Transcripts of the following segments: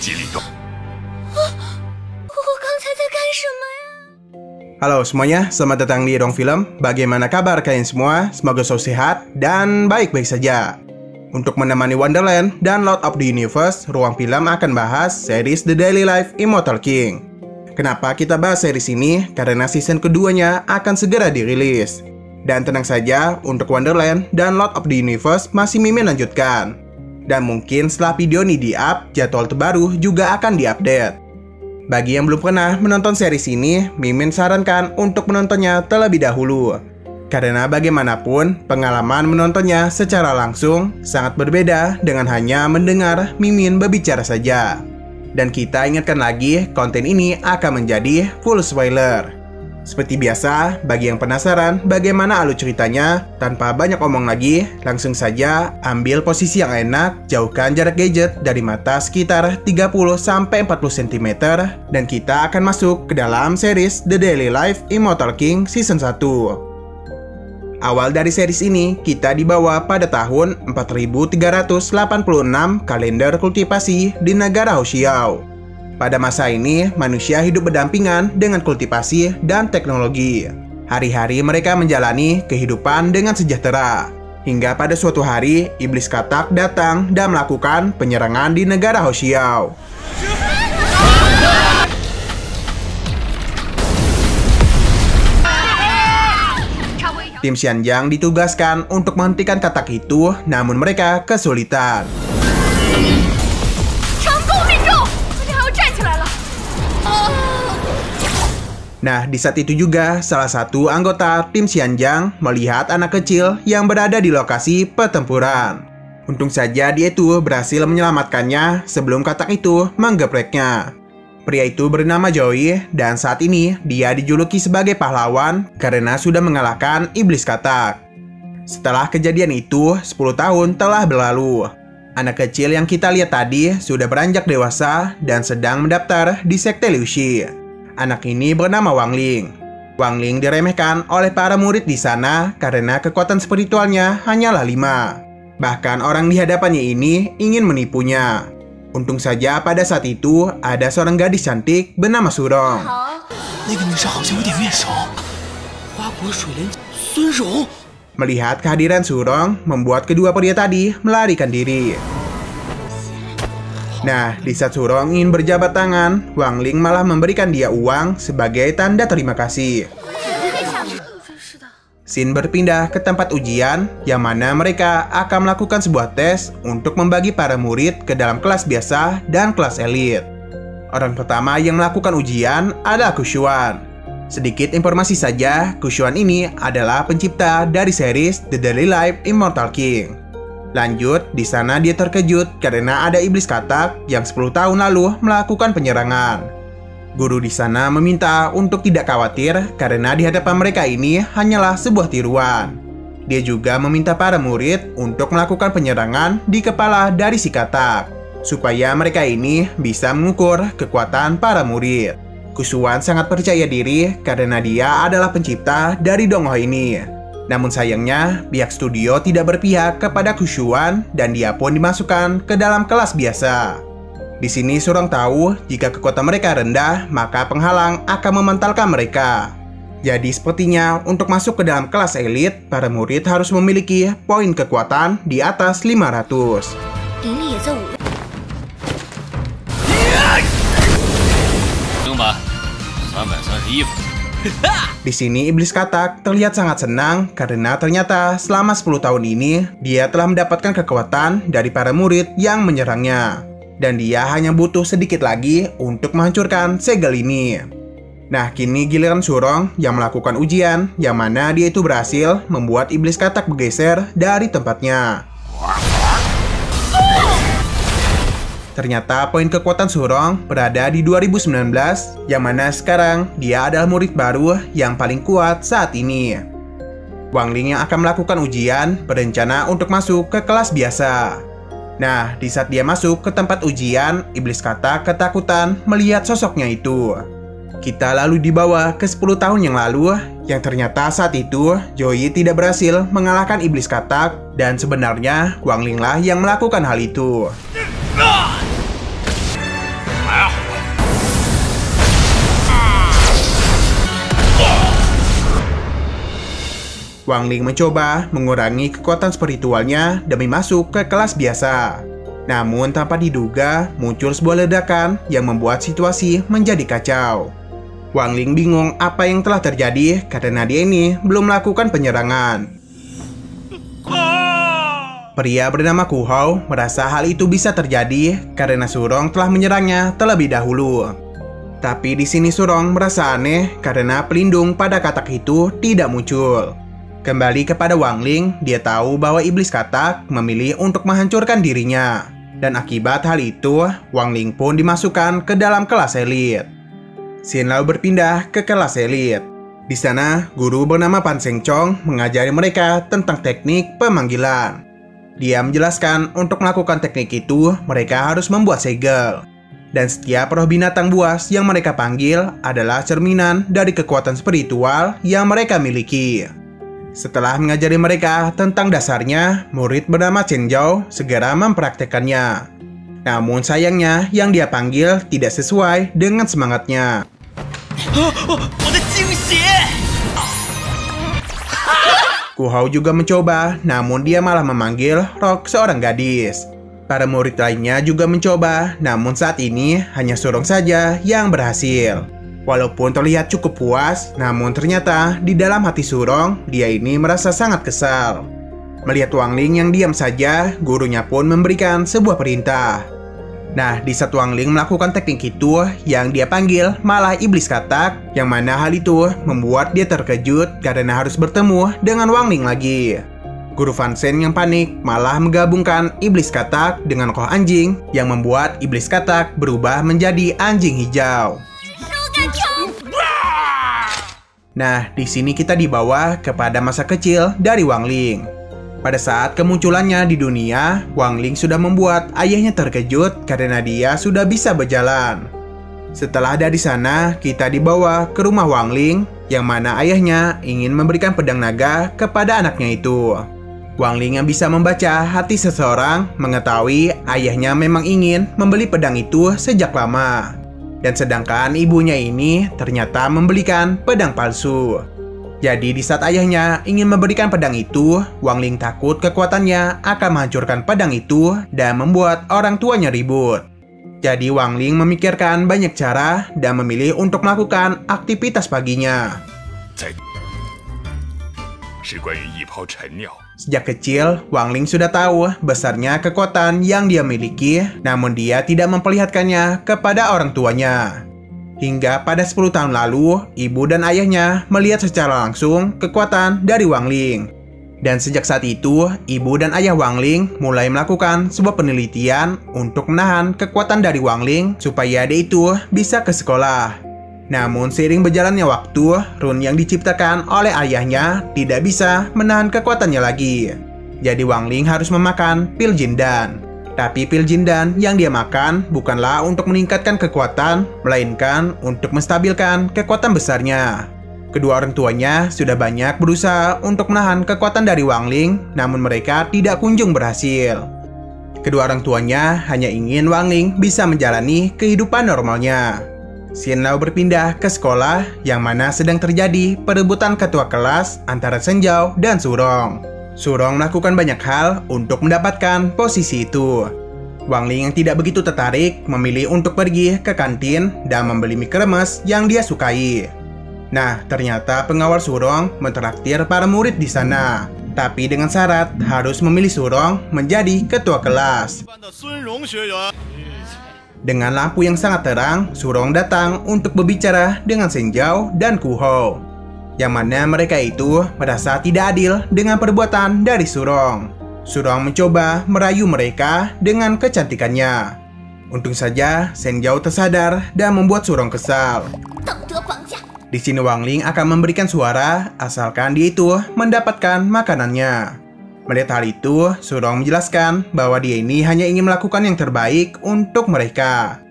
击力都。我刚才在干什么呀？ Halo semuanya, selamat datang di Ruang Film. Bagaimana kabar kalian semua? Semoga selalu sehat dan baik-baik saja. Untuk menemani Wonderland dan Lord of the Universe, Ruang Film akan bahas series The Daily Life Immortal King. Kenapa kita bahas series ini? Karena season keduanya akan segera dirilis. Dan tenang saja, untuk Wonderland dan Lord of the Universe masih Mimin lanjutkan. Dan mungkin setelah video ini di-up, jadwal terbaru juga akan di-update. Bagi yang belum pernah menonton series ini, Mimin sarankan untuk menontonnya terlebih dahulu. Karena bagaimanapun, pengalaman menontonnya secara langsung sangat berbeda dengan hanya mendengar Mimin berbicara saja. Dan kita ingatkan lagi, konten ini akan menjadi full spoiler. Seperti biasa, bagi yang penasaran bagaimana alur ceritanya, tanpa banyak omong lagi, langsung saja ambil posisi yang enak, jauhkan jarak gadget dari mata sekitar 30-40 cm, dan kita akan masuk ke dalam series The Daily Life Immortal King Season 1. Awal dari series ini, kita dibawa pada tahun 4386 kalender kultivasi di negara Houxiao. Pada masa ini, manusia hidup berdampingan dengan kultivasi dan teknologi. Hari-hari mereka menjalani kehidupan dengan sejahtera. Hingga pada suatu hari, Iblis Katak datang dan melakukan penyerangan di negara Houxiao. Tim Xianjiang ditugaskan untuk menghentikan katak itu, namun mereka kesulitan. Nah, di saat itu juga, salah satu anggota tim Xianjiang melihat anak kecil yang berada di lokasi pertempuran. Untung saja dia itu berhasil menyelamatkannya sebelum katak itu menggepreknya. Pria itu bernama Joey, dan saat ini dia dijuluki sebagai pahlawan karena sudah mengalahkan Iblis Katak. Setelah kejadian itu, 10 tahun telah berlalu. Anak kecil yang kita lihat tadi sudah beranjak dewasa dan sedang mendaftar di Sekte Liu Shi. Anak ini bernama Wang Ling. Wang Ling diremehkan oleh para murid di sana karena kekuatan spiritualnya hanyalah 5. Bahkan orang di hadapannya ini ingin menipunya. Untung saja pada saat itu ada seorang gadis cantik bernama Surong. Melihat kehadiran Surong membuat kedua pria tadi melarikan diri. Nah, di saat Surong ingin berjabat tangan, Wang Ling malah memberikan dia uang sebagai tanda terima kasih. Scene berpindah ke tempat ujian, yang mana mereka akan melakukan sebuah tes untuk membagi para murid ke dalam kelas biasa dan kelas elit. Orang pertama yang melakukan ujian adalah Kushuan. Sedikit informasi saja, Kushuan ini adalah pencipta dari series The Daily Life Immortal King. Lanjut, di sana dia terkejut karena ada Iblis Katak yang 10 tahun lalu melakukan penyerangan. Guru di sana meminta untuk tidak khawatir karena di hadapan mereka ini hanyalah sebuah tiruan. Dia juga meminta para murid untuk melakukan penyerangan di kepala dari si katak, supaya mereka ini bisa mengukur kekuatan para murid. Kushuan sangat percaya diri karena dia adalah pencipta dari donghou ini. Namun sayangnya, pihak studio tidak berpihak kepada Kushuan dan dia pun dimasukkan ke dalam kelas biasa. Di sini Surong tahu jika kekuatan mereka rendah, maka penghalang akan mementalkan mereka. Jadi sepertinya untuk masuk ke dalam kelas elit, para murid harus memiliki poin kekuatan di atas 500. Di sini Iblis Katak terlihat sangat senang karena ternyata selama 10 tahun ini dia telah mendapatkan kekuatan dari para murid yang menyerangnya. Dan dia hanya butuh sedikit lagi untuk menghancurkan segel ini. Nah, kini giliran Surong yang melakukan ujian, yang mana dia itu berhasil membuat Iblis Katak bergeser dari tempatnya. Ternyata poin kekuatan Surong berada di 2019, yang mana sekarang dia adalah murid baru yang paling kuat saat ini. Wang Ling yang akan melakukan ujian berencana untuk masuk ke kelas biasa. Nah, di saat dia masuk ke tempat ujian, Iblis Katak ketakutan melihat sosoknya itu. Kita lalu dibawa ke 10 tahun yang lalu, yang ternyata saat itu Joey tidak berhasil mengalahkan Iblis Katak, dan sebenarnya Wang Ling lah yang melakukan hal itu. Wang Ling mencoba mengurangi kekuatan spiritualnya demi masuk ke kelas biasa. Namun tanpa diduga muncul sebuah ledakan yang membuat situasi menjadi kacau. Wang Ling bingung apa yang telah terjadi karena dia ini belum melakukan penyerangan. Pria bernama Ku Hao merasa hal itu bisa terjadi karena Surong telah menyerangnya terlebih dahulu. Tapi di sini Surong merasa aneh karena pelindung pada katak itu tidak muncul. Kembali kepada Wang Ling, dia tahu bahwa iblis katak memilih untuk menghancurkan dirinya. Dan akibat hal itu, Wang Ling pun dimasukkan ke dalam kelas elit. Xin lalu berpindah ke kelas elit. Di sana, guru bernama Pan Seng Chong mengajari mereka tentang teknik pemanggilan. Dia menjelaskan untuk melakukan teknik itu, mereka harus membuat segel. Dan setiap roh binatang buas yang mereka panggil adalah cerminan dari kekuatan spiritual yang mereka miliki. Setelah mengajari mereka tentang dasarnya, murid bernama Chen Zhao segera mempraktekannya. Namun sayangnya, yang dia panggil tidak sesuai dengan semangatnya. Ku Hao juga mencoba, namun dia malah memanggil Rock seorang gadis. Para murid lainnya juga mencoba, namun saat ini hanya Surong saja yang berhasil. Walaupun terlihat cukup puas, namun ternyata di dalam hati Surong, dia ini merasa sangat kesal. Melihat Wang Ling yang diam saja, gurunya pun memberikan sebuah perintah. Nah, di saat Wang Ling melakukan teknik itu, yang dia panggil malah iblis katak, yang mana hal itu membuat dia terkejut karena harus bertemu dengan Wang Ling lagi. Guru Fan Shen yang panik malah menggabungkan iblis katak dengan roh anjing, yang membuat iblis katak berubah menjadi anjing hijau. Nah, di sini kita dibawa kepada masa kecil dari Wang Ling. Pada saat kemunculannya di dunia, Wang Ling sudah membuat ayahnya terkejut karena dia sudah bisa berjalan. Setelah dari sana, kita dibawa ke rumah Wang Ling, yang mana ayahnya ingin memberikan pedang naga kepada anaknya itu. Wang Ling yang bisa membaca hati seseorang mengetahui ayahnya memang ingin membeli pedang itu sejak lama. Dan sedangkan ibunya ini ternyata membelikan pedang palsu. Jadi di saat ayahnya ingin memberikan pedang itu, Wang Ling takut kekuatannya akan menghancurkan pedang itu dan membuat orang tuanya ribut. Jadi Wang Ling memikirkan banyak cara dan memilih untuk melakukan aktivitas paginya. Sejak kecil, Wang Ling sudah tahu besarnya kekuatan yang dia miliki, namun dia tidak memperlihatkannya kepada orang tuanya. Hingga pada 10 tahun lalu, ibu dan ayahnya melihat secara langsung kekuatan dari Wang Ling. Dan sejak saat itu, ibu dan ayah Wang Ling mulai melakukan sebuah penelitian untuk menahan kekuatan dari Wang Ling supaya dia itu bisa ke sekolah. Namun seiring berjalannya waktu, rune yang diciptakan oleh ayahnya tidak bisa menahan kekuatannya lagi. Jadi Wang Ling harus memakan pil Jindan. Tapi pil Jindan yang dia makan bukanlah untuk meningkatkan kekuatan, melainkan untuk menstabilkan kekuatan besarnya. Kedua orang tuanya sudah banyak berusaha untuk menahan kekuatan dari Wang Ling, namun mereka tidak kunjung berhasil. Kedua orang tuanya hanya ingin Wang Ling bisa menjalani kehidupan normalnya. Xin Lao berpindah ke sekolah yang mana sedang terjadi perebutan ketua kelas antara Shen Zhao dan Surong. Surong melakukan banyak hal untuk mendapatkan posisi itu. Wang Ling yang tidak begitu tertarik memilih untuk pergi ke kantin dan membeli mie kremes yang dia sukai. Nah, ternyata pengawal Surong mentraktir para murid di sana. Tapi dengan syarat harus memilih Surong menjadi ketua kelas. Dengan lampu yang sangat terang, Surong datang untuk berbicara dengan Shen Zhao dan Ku Hao. Yang mana mereka itu merasa tidak adil dengan perbuatan dari Surong. Surong mencoba merayu mereka dengan kecantikannya. Untung saja Shen Zhao tersadar dan membuat Surong kesal. Di sini Wang Ling akan memberikan suara asalkan dia itu mendapatkan makanannya. Melihat hal itu, Surong menjelaskan bahwa dia ini hanya ingin melakukan yang terbaik untuk mereka.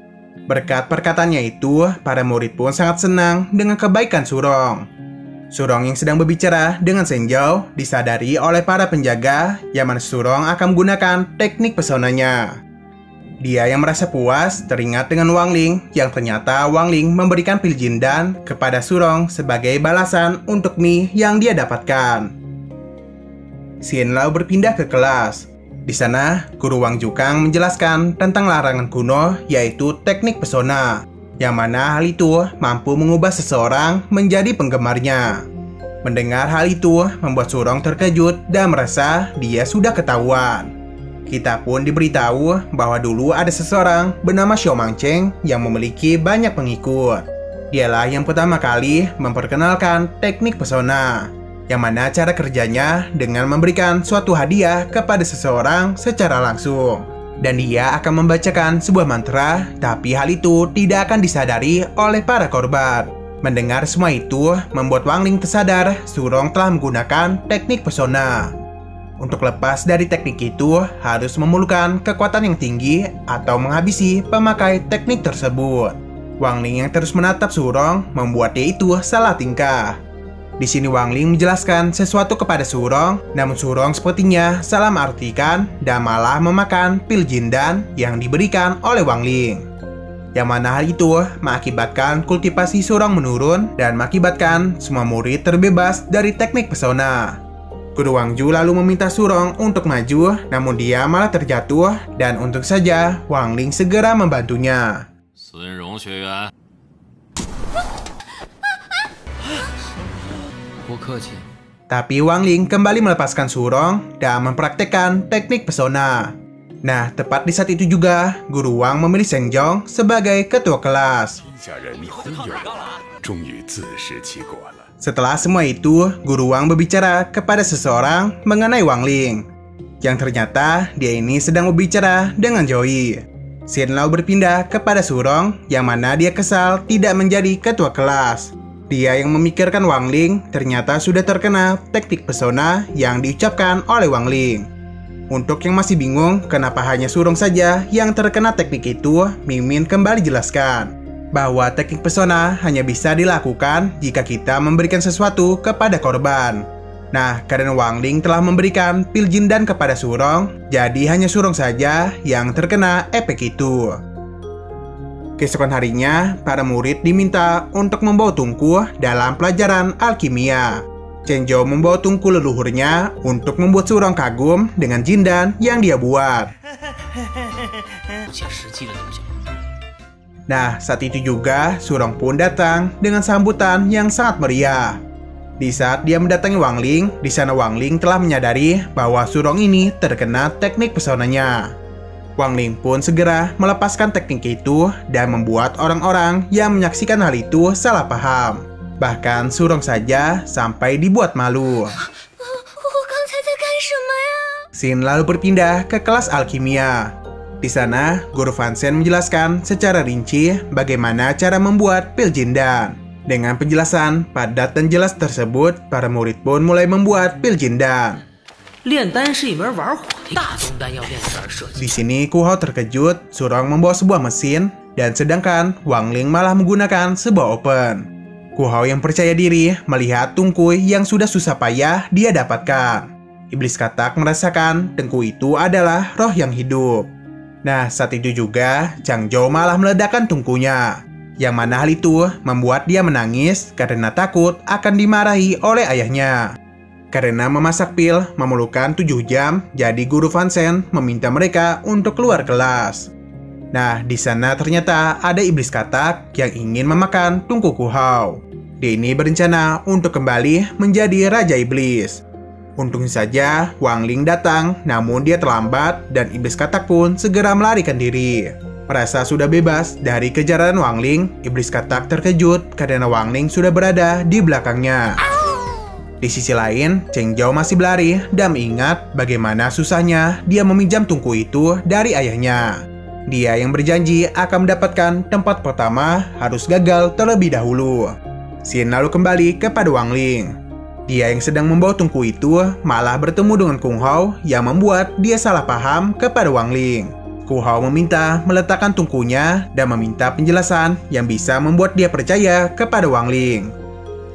Berkat perkataannya itu, para murid pun sangat senang dengan kebaikan Surong. Surong yang sedang berbicara dengan Shen Zhao disadari oleh para penjaga yang mana Surong akan menggunakan teknik pesonanya. Dia yang merasa puas teringat dengan Wang Ling yang ternyata Wang Ling memberikan pil Jindan kepada Surong sebagai balasan untuk mie yang dia dapatkan. Xin lalu berpindah ke kelas. Di sana, Guru Wang Jukang menjelaskan tentang larangan kuno, yaitu teknik pesona, yang mana hal itu mampu mengubah seseorang menjadi penggemarnya. Mendengar hal itu membuat Surong terkejut dan merasa dia sudah ketahuan. Kita pun diberitahu bahwa dulu ada seseorang bernama Xiao Mangcheng yang memiliki banyak pengikut. Dialah yang pertama kali memperkenalkan teknik pesona, yang mana cara kerjanya dengan memberikan suatu hadiah kepada seseorang secara langsung. Dan dia akan membacakan sebuah mantra, tapi hal itu tidak akan disadari oleh para korban. Mendengar semua itu, membuat Wang Ling tersadar Surong telah menggunakan teknik pesona. Untuk lepas dari teknik itu, harus memerlukan kekuatan yang tinggi atau menghabisi pemakai teknik tersebut. Wang Ling yang terus menatap Surong membuat dia itu salah tingkah. Di sini Wang Ling menjelaskan sesuatu kepada Surong, namun Surong sepertinya salah mengartikan dan malah memakan pil jindan yang diberikan oleh Wang Ling. Yang mana hal itu mengakibatkan kultivasi Surong menurun dan mengakibatkan semua murid terbebas dari teknik pesona. Guru Wang Ju lalu meminta Surong untuk maju, namun dia malah terjatuh dan untung saja Wang Ling segera membantunya. Tapi Wang Ling kembali melepaskan Surong dan mempraktekkan teknik pesona. Nah, tepat di saat itu juga, Guru Wang memilih Zheng Zhong sebagai ketua kelas. Setelah semua itu, Guru Wang berbicara kepada seseorang mengenai Wang Ling, yang ternyata dia ini sedang berbicara dengan Joey. Xin lalu berpindah kepada Surong, yang mana dia kesal tidak menjadi ketua kelas. Dia yang memikirkan Wang Ling ternyata sudah terkena teknik pesona yang diucapkan oleh Wang Ling. Untuk yang masih bingung kenapa hanya Surong saja yang terkena teknik itu, Mimin kembali jelaskan bahwa teknik pesona hanya bisa dilakukan jika kita memberikan sesuatu kepada korban. Nah, karena Wang Ling telah memberikan pil jindan kepada Surong, jadi hanya Surong saja yang terkena efek itu. Keesokan harinya, para murid diminta untuk membawa tungku dalam pelajaran alkimia. Zheng Zhou membawa tungku leluhurnya untuk membuat Surong kagum dengan jindan yang dia buat. Nah, saat itu juga Surong pun datang dengan sambutan yang sangat meriah. Di saat dia mendatangi Wang Ling, di sana Wang Ling telah menyadari bahwa Surong ini terkena teknik pesonanya. Wang Ling pun segera melepaskan teknik itu dan membuat orang-orang yang menyaksikan hal itu salah paham. Bahkan Surong saja sampai dibuat malu. Xin lalu berpindah ke kelas alkimia. Di sana, Guru Fan Shen menjelaskan secara rinci bagaimana cara membuat pil jindan. Dengan penjelasan padat dan jelas tersebut, para murid pun mulai membuat pil jindan. Di sini Ku Hao terkejut, Surong membawa sebuah mesin, dan sedangkan Wang Ling malah menggunakan sebuah open. Ku Hao yang percaya diri melihat tungku yang sudah susah payah dia dapatkan. Iblis katak merasakan tungku itu adalah roh yang hidup. Nah, saat itu juga Zhang Zhou malah meledakkan tungkunya, yang mana hal itu membuat dia menangis karena takut akan dimarahi oleh ayahnya. Karena memasak pil memerlukan 7 jam, jadi Guru Fan Shen meminta mereka untuk keluar kelas. Nah, di sana ternyata ada iblis katak yang ingin memakan tungku Ku Hao. Dia ini berencana untuk kembali menjadi Raja Iblis. Untung saja Wang Ling datang, namun dia terlambat dan iblis katak pun segera melarikan diri. Merasa sudah bebas dari kejaran Wang Ling, iblis katak terkejut karena Wang Ling sudah berada di belakangnya. Di sisi lain, Zheng Zhou masih berlari dan mengingat bagaimana susahnya dia meminjam tungku itu dari ayahnya. Dia yang berjanji akan mendapatkan tempat pertama harus gagal terlebih dahulu. Xin lalu kembali kepada Wang Ling. Dia yang sedang membawa tungku itu malah bertemu dengan Kung Hao yang membuat dia salah paham kepada Wang Ling. Ku Hao meminta meletakkan tungkunya dan meminta penjelasan yang bisa membuat dia percaya kepada Wang Ling.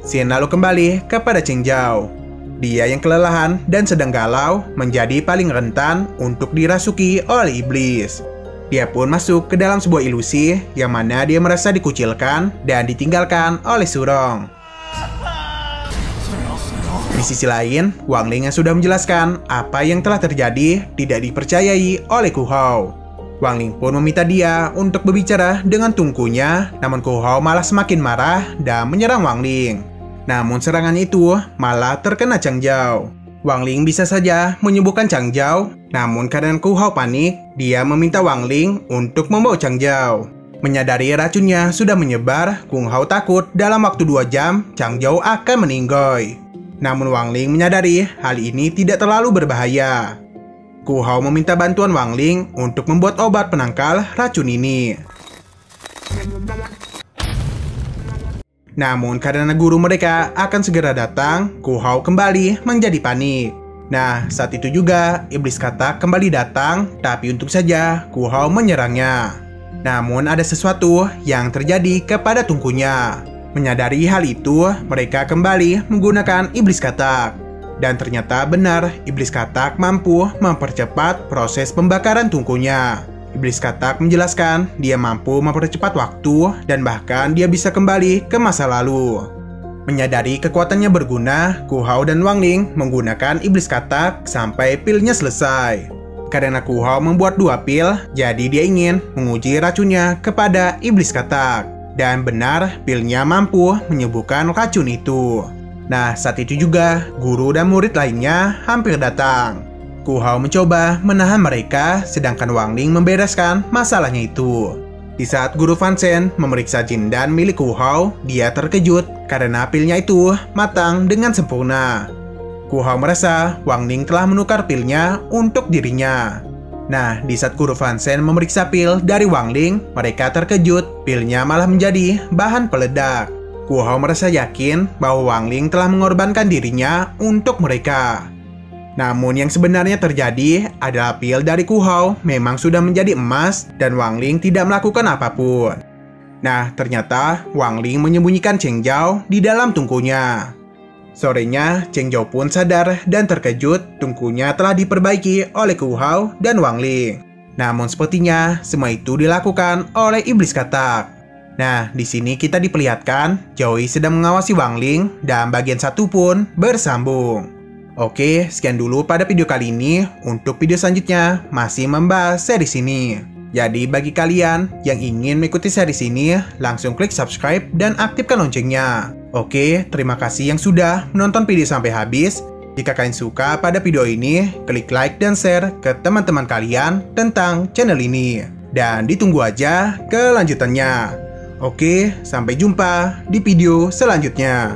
Xin lalu kembali kepada Zheng Zhou. Dia yang kelelahan dan sedang galau menjadi paling rentan untuk dirasuki oleh iblis. Dia pun masuk ke dalam sebuah ilusi yang mana dia merasa dikucilkan dan ditinggalkan oleh Surong. Di sisi lain, Wang Ling yang sudah menjelaskan apa yang telah terjadi tidak dipercayai oleh Ku Hao. Wang Ling pun meminta dia untuk berbicara dengan tungkunya, namun Ku Hao malah semakin marah dan menyerang Wang Ling. Namun serangan itu malah terkena Chang Zhao. Wang Ling bisa saja menyembuhkan Chang Zhao, namun karena Ku Hao panik, dia meminta Wang Ling untuk membawa Chang Zhao. Menyadari racunnya sudah menyebar, Ku Hao takut dalam waktu 2 jam Chang Zhao akan meninggoy. Namun Wang Ling menyadari hal ini tidak terlalu berbahaya. Ku Hao meminta bantuan Wang Ling untuk membuat obat penangkal racun ini. Namun karena guru mereka akan segera datang, Ku Hao kembali menjadi panik. Nah, saat itu juga iblis katak kembali datang, tapi untung saja Ku Hao menyerangnya. Namun ada sesuatu yang terjadi kepada tungkunya. Menyadari hal itu, mereka kembali menggunakan iblis katak. Dan ternyata benar, iblis katak mampu mempercepat proses pembakaran tungkunya. Iblis katak menjelaskan dia mampu mempercepat waktu dan bahkan dia bisa kembali ke masa lalu. Menyadari kekuatannya berguna, Ku Hao dan Wang Ling menggunakan iblis katak sampai pilnya selesai. Karena Ku Hao membuat 2 pil, jadi dia ingin menguji racunnya kepada iblis katak. Dan benar, pilnya mampu menyembuhkan racun itu. Nah, saat itu juga guru dan murid lainnya hampir datang. Ku Hao mencoba menahan mereka, sedangkan Wang Ling membereskan masalahnya itu. Di saat guru Fan Shen memeriksa jindan milik Ku Hao, dia terkejut karena pilnya itu matang dengan sempurna. Ku Hao merasa Wang Ling telah menukar pilnya untuk dirinya. Nah, di saat guru Fan Shen memeriksa pil dari Wang Ling, mereka terkejut, pilnya malah menjadi bahan peledak. Ku Hao merasa yakin bahwa Wang Ling telah mengorbankan dirinya untuk mereka. Namun yang sebenarnya terjadi adalah pil dari Ku Hao memang sudah menjadi emas dan Wang Ling tidak melakukan apapun. Nah, ternyata Wang Ling menyembunyikan Chang Zhao di dalam tungkunya. Sorenya, Chang Zhao pun sadar dan terkejut tungkunya telah diperbaiki oleh Ku Hao dan Wang Ling. Namun sepertinya semua itu dilakukan oleh iblis katak. Nah, di sini kita diperlihatkan Joey sedang mengawasi Wang Ling dan bagian satu pun bersambung. Oke, sekian dulu pada video kali ini. Untuk video selanjutnya masih membahas series ini. Jadi bagi kalian yang ingin mengikuti series ini, langsung klik subscribe dan aktifkan loncengnya. Oke, terima kasih yang sudah menonton video sampai habis. Jika kalian suka pada video ini, klik like dan share ke teman-teman kalian tentang channel ini. Dan ditunggu aja kelanjutannya. Oke, sampai jumpa di video selanjutnya.